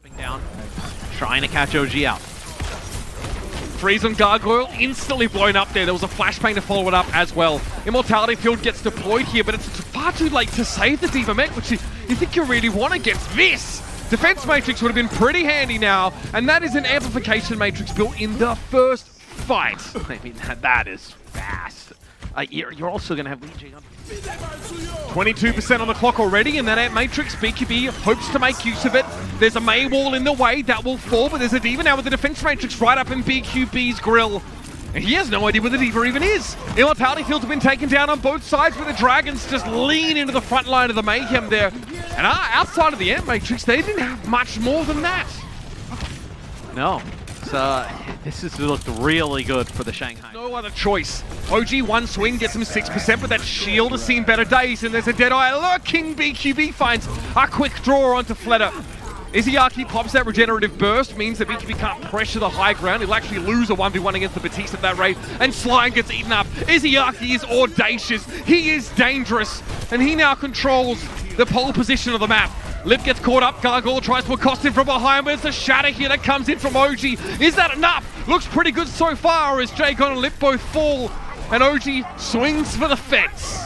Dropping down, trying to catch OG out. Freeze on Gargoyle, instantly blown up there. There was a flashbang to follow it up as well. Immortality Field gets deployed here, but it's far too late to save the D.Va mech, which you think you really want against this. Defense Matrix would have been pretty handy now, and that is an Amplification Matrix built in the first fight. I mean, that is fast. You're also going to have Legion on 22% on the clock already, and that Amp Matrix, BQB hopes to make use of it. There's a May wall in the way, that will fall, but there's a D.Va now with the Defense Matrix right up in BQB's grill. And he has no idea where the D.Va even is. Immortality Fields have been taken down on both sides, but the Dragons just lean into the front line of the Mayhem there. And outside of the Amp Matrix, they didn't have much more than that. No. This has looked really good for the Shanghai. No other choice. OG one swing gets him 6%, but that shield has seen better days, and there's a Deadeye lurking. BQB finds a quick draw onto Fleta. Izayaki pops that regenerative burst, means that BQB can't pressure the high ground. He'll actually lose a 1v1 against the Batiste at that rate, and Slime gets eaten up. Izayaki is audacious, he is dangerous, and he now controls the pole position of the map. Lip gets caught up, Gargoyle tries to accost him from behind, but it's a shatter here that comes in from OG. Is that enough? Looks pretty good so far as Jagon and Lip both fall, and OG swings for the fence.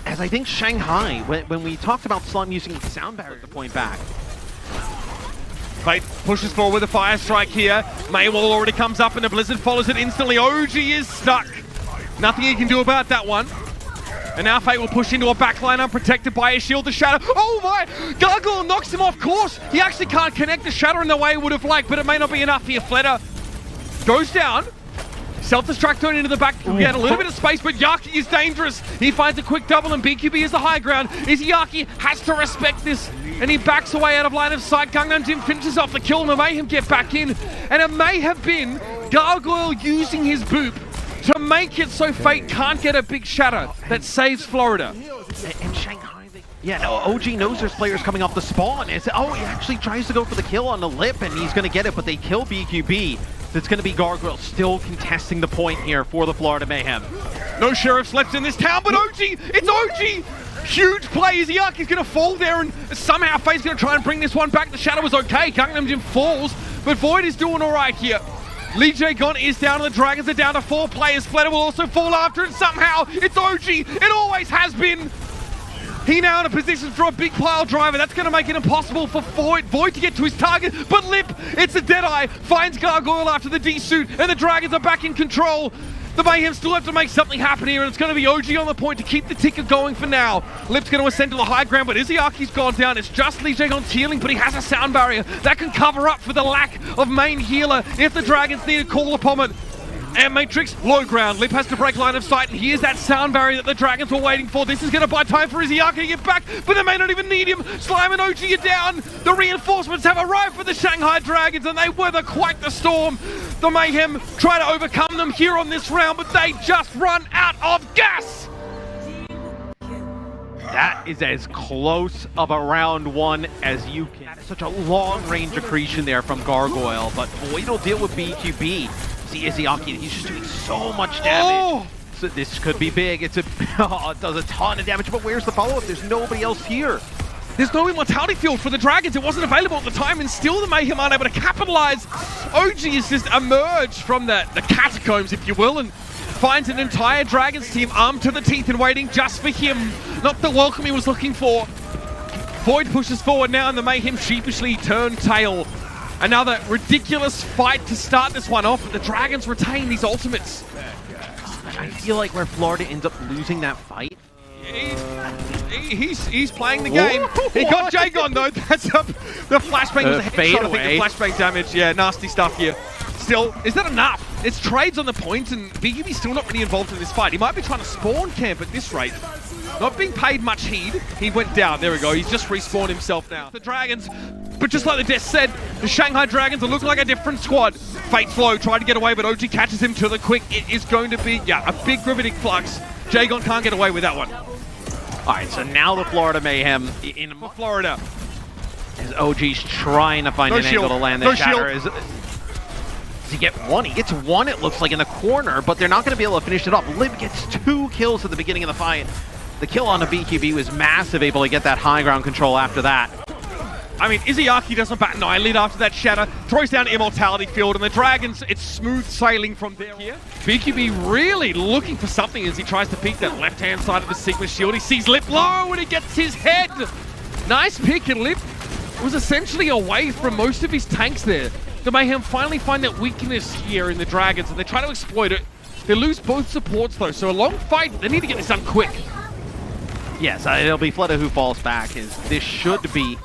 As I think Shanghai, when we talked about Slime using sound barrier to point back. Fate pushes forward with a fire strike here. Maywall already comes up and the Blizzard follows it instantly. OG is stuck. Nothing he can do about that one. And now Fate will push into a backline unprotected by a shield to shatter. Oh my! Gargoyle knocks him off course. He actually can't connect the shatter in the way he would have liked, but it may not be enough here. Fleta goes down. Self-destruct turn into the back. We had a little bit of space, but Yaki is dangerous. He finds a quick double and BQB is the high ground. Izayaki has to respect this, and he backs away out of line of sight. Gangnam Jim finishes off the kill and the Mayhem get back in. And it may have been Gargoyle using his boop to make it so Fate can't get a big shatter that saves Florida. And Shanghai, OG knows there's players coming off the spawn. He actually tries to go for the kill on the Lip, and he's going to get it, but they kill BQB. It's going to be Gargoyle still contesting the point here for the Florida Mayhem. No sheriffs left in this town, but OG, it's OG! Huge play, Izayaki's going to fall there, and somehow Fate's going to try and bring this one back. The shadow was okay, Gangnam Jim falls, but Void is doing all right here. Lee Jae-gon is down, and the Dragons are down to 4 players. Fleta will also fall after, and somehow it's OG. It always has been. He now in a position for a big pile driver. That's going to make it impossible for Void to get to his target. But Lip, it's a Deadeye, finds Gargoyle after the D-suit, and the Dragons are back in control. The Mayhem still have to make something happen here, and it's going to be OG on the point to keep the ticker going for now. Lip's going to ascend to the high ground, but Izayaki's gone down. It's just Lee Jae-gon's healing, but he has a sound barrier that can cover up for the lack of main healer if the Dragons need to call upon it. And Matrix, low ground. Lip has to break line of sight, and here's that sound barrier that the Dragons were waiting for. This is going to buy time for Izayaki to get back, but they may not even need him. Slime and OG are down. The reinforcements have arrived for the Shanghai Dragons, and they weather quite the storm. The Mayhem try to overcome them here on this round, but they just run out of gas. That is as close of a round one as you can. That is such a long range accretion there from Gargoyle, but Void will deal with BQB. See Izayaki, he's just doing so much damage. So this could be big. It does a ton of damage, but where's the follow-up? There's nobody else here. There's no Immortality Field for the Dragons. It wasn't available at the time, and still the Mayhem aren't able to capitalize. OG has just emerged from the catacombs, if you will, and finds an entire Dragons team armed to the teeth and waiting just for him. Not the welcome he was looking for. Void pushes forward now, and the Mayhem sheepishly turn tail. Another ridiculous fight to start this one off, but the Dragons retain these ultimates. I feel like where Florida ends up losing that fight. He's playing the game. He got Jagon though. That's up. The flashbang was a headshot. I think the flashbang damage. Yeah, nasty stuff here. Still, is that enough? It's trades on the point, and BQB's still not really involved in this fight. He might be trying to spawn camp at this rate. Not being paid much heed. He went down. There we go. He's just respawned himself now. The Dragons, but just like the Death said, the Shanghai Dragons are looking like a different squad. Fate Flow tried to get away, but OG catches him to the quick. It is going to be, a big gravitic flux. Jagon can't get away with that one. All right, so now the Florida Mayhem in Florida. As OG's trying to find an angle to land the shatter. Does he get one? He gets one, it looks like, in the corner, but they're not going to be able to finish it up. Lib gets 2 kills at the beginning of the fight. The kill on the BQB was massive, able to get that high ground control after that. I mean, Izayaki doesn't bat an eyelid after that shatter, throws down Immortality Field, and the Dragons, it's smooth sailing from there here. BQB really looking for something as he tries to peek that left-hand side of the Sigma shield. He sees Lip low, and he gets his head. Nice pick, and Lip was essentially away from most of his tanks there. The Mayhem finally find that weakness here in the Dragons, and they try to exploit it. They lose both supports, though, so a long fight. They need to get this done quick. Yes, it'll be Fleta who falls back. This should be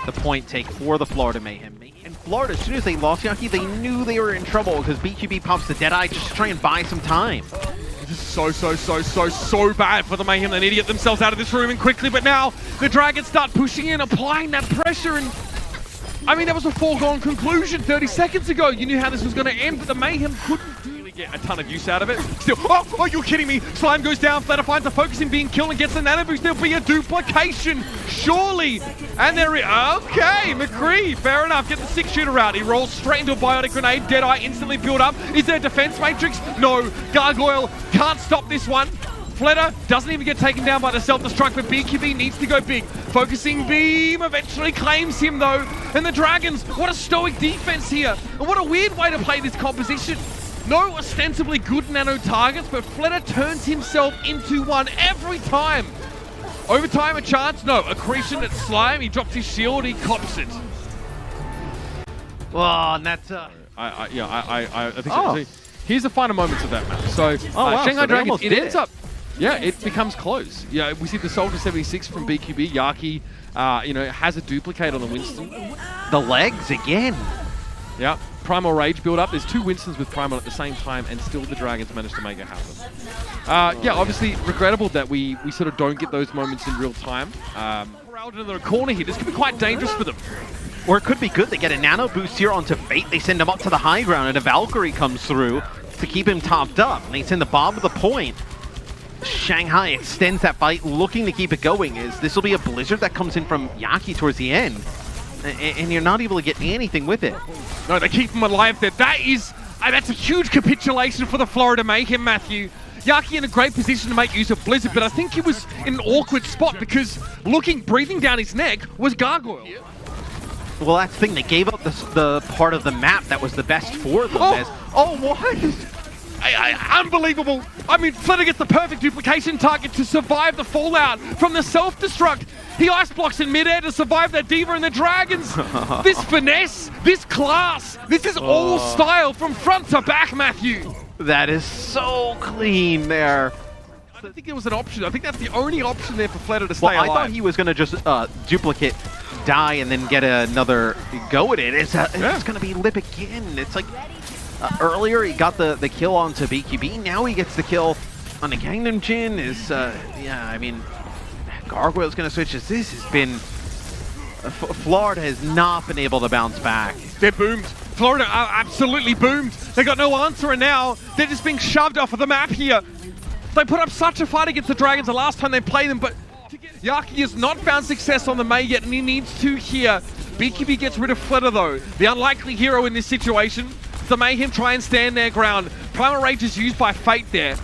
the point take for the Florida Mayhem. And Florida, as soon as they lost Yaki, they knew they were in trouble because BQB pops the Deadeye just to try and buy some time. This is so bad for the Mayhem. They need to get themselves out of this room and quickly, but now the Dragons start pushing in, applying that pressure, and I mean, that was a foregone conclusion 30 seconds ago. You knew how this was going to end, but the Mayhem couldn't really get a ton of use out of it. Still, oh, you're kidding me. Slime goes down, Fleta finds a focus in being killed and gets the nano boost. There'll be a duplication, surely. And there is, okay, McCree, fair enough. Get the 6-shooter out. He rolls straight into a biotic grenade. Deadeye instantly built up. Is there a defense matrix? No. Gargoyle can't stop this one. Fleta doesn't even get taken down by the self-destruct, but BQB needs to go big. Focusing beam eventually claims him, though. And the Dragons, what a stoic defense here. And what a weird way to play this composition. No ostensibly good nano targets, but Fleta turns himself into one every time. Overtime a chance? No. Accretion at Slime. He drops his shield. He cops it. Well, and that's... I think so. Here's the final moments of that map. So, wow, Shanghai so Dragons, it ends up... Yeah, it becomes close. Yeah, we see the Soldier 76 from BQB. Yaki, has a duplicate on the Winston. The legs again. Yeah, Primal Rage build up. There's 2 Winstons with Primal at the same time, and still the Dragons managed to make it happen. Yeah, obviously regrettable that we sort of don't get those moments in real time. Corralled into the corner here. This could be quite dangerous for them. Or it could be good. They get a nano boost here onto Fate. They send him up to the high ground, and a Valkyrie comes through to keep him topped up. And they send the bomb to the point. Shanghai extends that fight, looking to keep it going. This will be a blizzard that comes in from Yaki towards the end, and you're not able to get anything with it. No, they keep him alive there. That's a huge capitulation for the Florida Mayhem, Matthew. Yaki in a great position to make use of Blizzard, but I think he was in an awkward spot because breathing down his neck was Gargoyle. Well, that's the thing. They gave up the part of the map that was the best for them. What? Unbelievable. I mean, Fleta gets the perfect duplication target to survive the fallout from the self-destruct. He ice blocks in midair to survive that Diva and the Dragons. This finesse, this class, this is all style from front to back, Matthew. That is so clean there. I don't think there was an option. I think that's the only option there for Fleta to stay alive. I thought he was going to just duplicate, die, and then get another go at it. It's going to be Lip again. It's like... earlier, he got the kill onto BQB. Now he gets the kill on the Gangnam Jin. I mean, Gargoyle's going to switch. This has been... Florida has not been able to bounce back. They're boomed. Florida are absolutely boomed. They got no answer, and now they're just being shoved off of the map here. They put up such a fight against the Dragons the last time they played them, but Yaki has not found success on the May yet, and he needs to here. BQB gets rid of Fleta, though. The unlikely hero in this situation. The Mayhem try and stand their ground. Primal Rage is used by Fate there.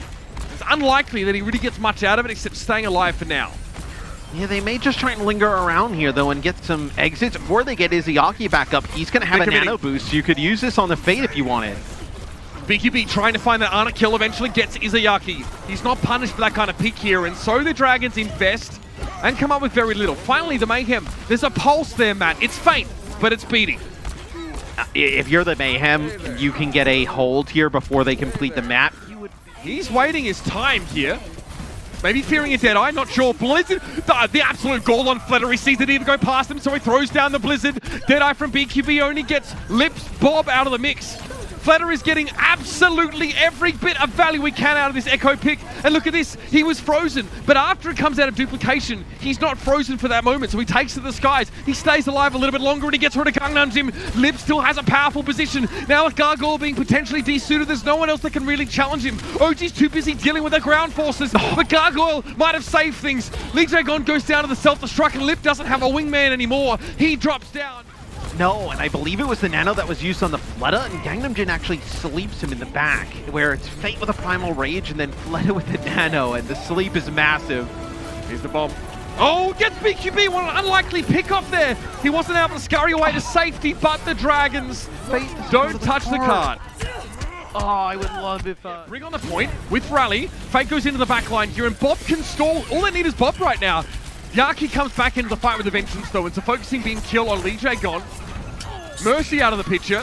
It's unlikely that he really gets much out of it except staying alive for now. Yeah, they may just try and linger around here, though, and get some exits before they get Izayaki back up. He's going to have a nano boost. You could use this on the Fate if you wanted. BQB trying to find that Ana kill eventually gets Izayaki. He's not punished for that kind of pick here, and so the Dragons invest and come up with very little. Finally, the Mayhem. There's a pulse there, Matt. It's faint, but it's beating. If you're the Mayhem, you can get a hold here before they complete the map. He's waiting his time here. Maybe fearing a Deadeye, not sure. Blizzard, the absolute goal on Fleta. He sees it even go past him, so he throws down the Blizzard. Deadeye from BQB only gets Lips Bob out of the mix. Fleta is getting absolutely every bit of value we can out of this Echo pick. And look at this, he was frozen. But after it comes out of duplication, he's not frozen for that moment. So he takes to the skies. He stays alive a little bit longer and he gets rid of Gangnam Jim. Lib still has a powerful position. Now with Gargoyle being potentially desuited, there's no one else that can really challenge him. OG's too busy dealing with the ground forces. But Gargoyle might have saved things. Lee Dragon goes down to the self-destruct and Lip doesn't have a wingman anymore. He drops down. No, and I believe it was the nano that was used on the Fleta, and Gangnam Jin actually sleeps him in the back, where it's Fate with a Primal Rage and then Fleta with the nano, and the sleep is massive. Here's the bomb. Oh, gets BQB, what an unlikely pick-off there. He wasn't able to scurry away to safety, but the Dragons don't touch the card. Oh, I would love if... Bring on the point with Rally. Fate goes into the back line here, and Bob can stall. All they need is Bob right now. Yaki comes back into the fight with the Vengeance, though, and so focusing being killed on Lee J gone. Mercy out of the picture.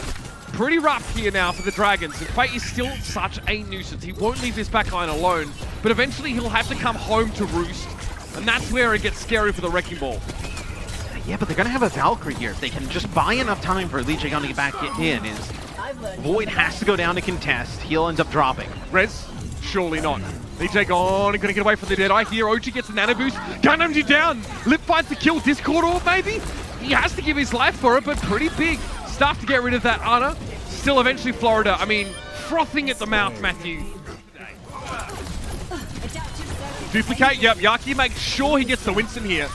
Pretty rough here now for the Dragons, and Fate is still such a nuisance. He won't leave this back line alone, but eventually he'll have to come home to roost, and that's where it gets scary for the Wrecking Ball. Yeah, but they're going to have a Valkyrie here. If they can just buy enough time for Lee J to get back in, Void has to go down to contest. He'll end up dropping. Rez? Surely not. Lee J gone, and gonna get away from the dead eye here. OG gets a nano boost. Gangnam you down. Lip finds the kill. Discord orb maybe? He has to give his life for it, but pretty big stuff to get rid of that Ana. Still eventually Florida. I mean, frothing at the mouth, Matthew. Duplicate, yep. Yaki makes sure he gets the Winston here.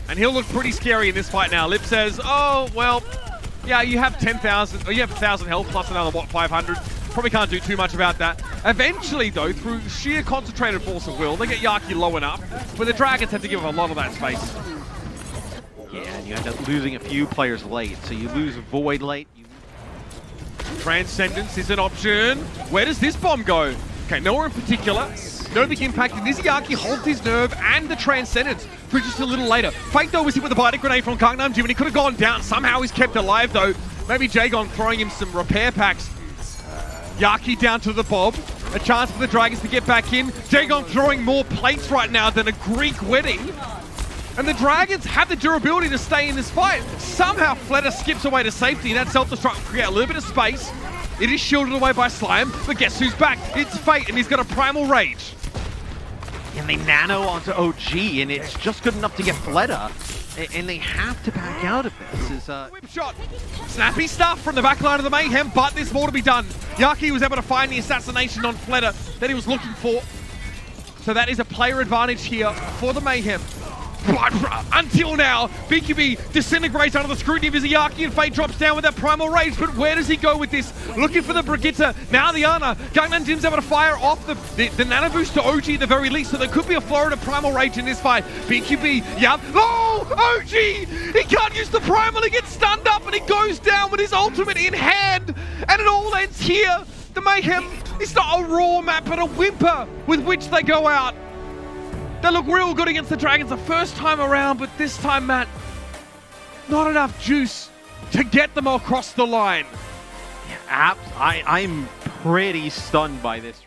And he'll look pretty scary in this fight now. Lip says, oh, well, yeah, you have 10,000, or you have 1,000 health plus another, what, 500? Probably can't do too much about that. Eventually, though, through sheer concentrated force of will, they get Yaki low enough, but the Dragons have to give him a lot of that space. Yeah, and you end up losing a few players late. So you lose Void late. Transcendence is an option. Where does this bomb go? Okay, nowhere in particular. No big impact. And Yaki holds his nerve and the Transcendence for just a little later. Fake, though, was hit with a bite grenade from Gangnam Jim, and he could have gone down. Somehow he's kept alive, though. Maybe Jagon throwing him some repair packs. Yaki down to the Bob. A chance for the Dragons to get back in. Jagon throwing more plates right now than a Greek wedding. And the Dragons have the durability to stay in this fight. Somehow Fleta skips away to safety. That self-destruct will create a little bit of space. It is shielded away by Slime, but guess who's back? It's Fate, and he's got a Primal Rage. And they nano onto OG, and it's just good enough to get Fleta. And they have to back out of this. Whip shot. Snappy stuff from the back line of the Mayhem, but there's more to be done. Yaki was able to find the assassination on Fleta that he was looking for. So that is a player advantage here for the Mayhem. But until now, BQB disintegrates under the scrutiny of Izayaki, and Fate drops down with that Primal Rage. But where does he go with this? Looking for the Brigitte. Now the Ana. Gangnam Jim's able to fire off the nano boost to OG at the very least, so there could be a Florida Primal Rage in this fight. BQB, yeah. Oh, OG! He can't use the Primal, he gets stunned up, and he goes down with his ultimate in hand. And it all ends here. The Mayhem, it's not a raw map, but a whimper with which they go out. They look real good against the Dragons the first time around, but this time, Matt, not enough juice to get them across the line. Yeah, I'm pretty stunned by this.